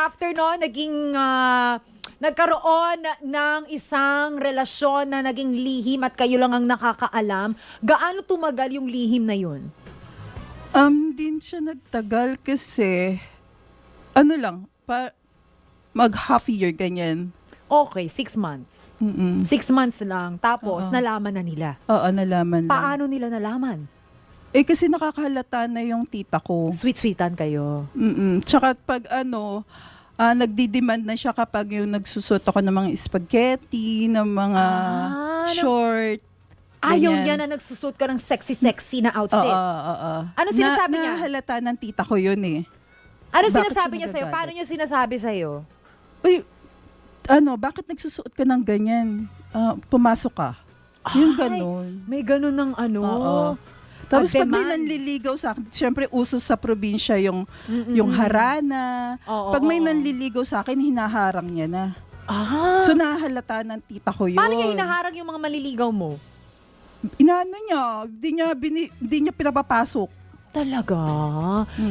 after no, nagkaroon ng isang relasyon na naging lihim at kayo lang ang nakakaalam, gaano tumagal yung lihim na yun? Din siya nagtagal kasi, ano lang, mag half year, ganyan. Okay, 6 months. 6 months lang. Tapos, nalaman na nila. Oo, nalaman lang. Paano nila nalaman? Kasi nakakahalata na yung tita ko. Sweet-sweetan kayo. Tsaka pag nagdi-demand na siya kapag yung nagsusot ako ng mga spaghetti, ng mga short. Ayaw ganyan. niya na nagsusuot ka ng sexy-sexy na outfit. Oo. Ano sinasabi niya? Nahalata ng tita ko yun eh. Ano Bakit sinasabi siya niya sa'yo? nagagalit? Paano niya sinasabi sa'yo? Uy, bakit nagsusuot ka ng ganyan? Pumasok ka. Yung ganon. May ganun ng ano. Oo. Tapos pag may demand. nanliligaw sa akin, syempre uso sa probinsya yung harana. Oo, Pag may oo. nanliligaw sa akin, hinaharang niya na. So nahalata ng tita ko yun. Paano niya hinaharang yung mga maliligaw mo? Inaano niya, di niya pinapapasok. Talaga?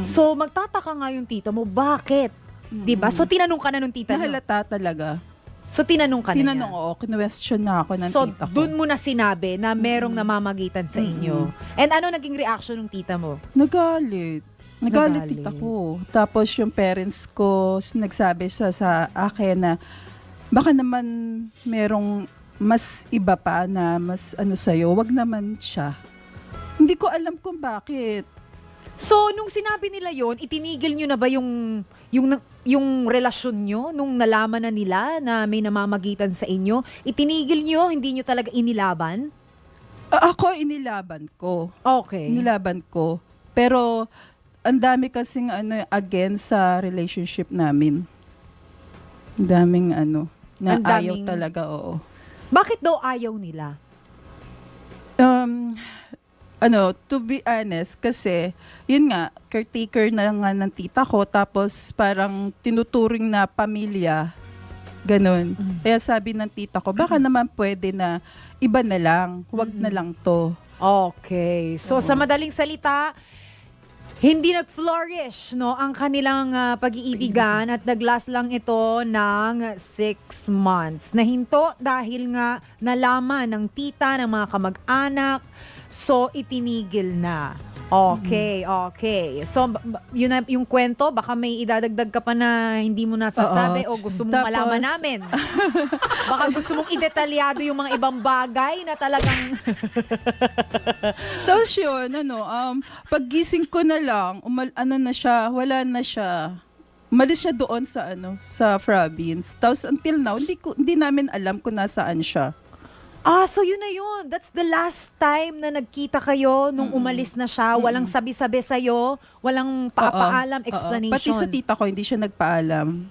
So, magtataka nga yung tita mo, bakit? Diba? So, tinanong ka na nung tita niyo? Nahalata talaga. So, tinanong ka na Tinanong, niya? oo, kinwestiyon na ako ng So, tita ko. dun mo na sinabi na merong namamagitan sa inyo. And ano naging reaction ng tita mo? Nagalit. Nagalit. Tita ko. Tapos yung parents ko, nagsabi sa akin na baka naman merong mas iba pa na mas ano sa'yo, wag naman siya. Hindi ko alam kung bakit. So, nung sinabi nila yon, itinigil nyo na ba yung relasyon nyo nung nalaman na nila na may namamagitan sa inyo? Itinigil nyo, hindi nyo talaga inilaban? Ako, inilaban ko. Okay. Inilaban ko. Pero, ang dami kasing again sa relationship namin. Ang daming na Ang ayaw daming- talaga, oo. Bakit daw ayaw nila? To be honest, kasi, yun nga, caretaker na nga ng tita ko, tapos parang tinuturing na pamilya, ganun. Kaya sabi ng tita ko, baka naman pwede na iba na lang, wag na lang to. Okay. So, sa madaling salita, hindi nag-flourish no, ang kanilang pag-iibigan at nag-last lang ito ng 6 months. Nahinto dahil nga nalaman ng tita, ng mga kamag-anak, so itinigil na. Okay. So, yun na yung kwento, baka may idadagdag ka pa na hindi mo nasasabi o gusto mong Tapos- malaman namin. Baka gusto mong idetalyado yung mga ibang bagay na talagang... Tapos yun, paggising ko na lang, wala na siya. Umalis siya doon sa province. Tapos until now, hindi namin alam kung nasaan siya. So yun na yun. That's the last time na nagkita kayo nung umalis na siya. Walang sabi-sabi sa'yo, walang paalam, explanation. Pati sa tita ko, hindi siya nagpaalam.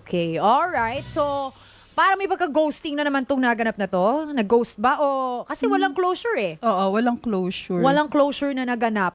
Okay. Alright. So, para may pagka-ghosting na naman tong naganap na to. Nag-ghost ba? O, kasi walang closure eh. Oo, walang closure. Walang closure na naganap.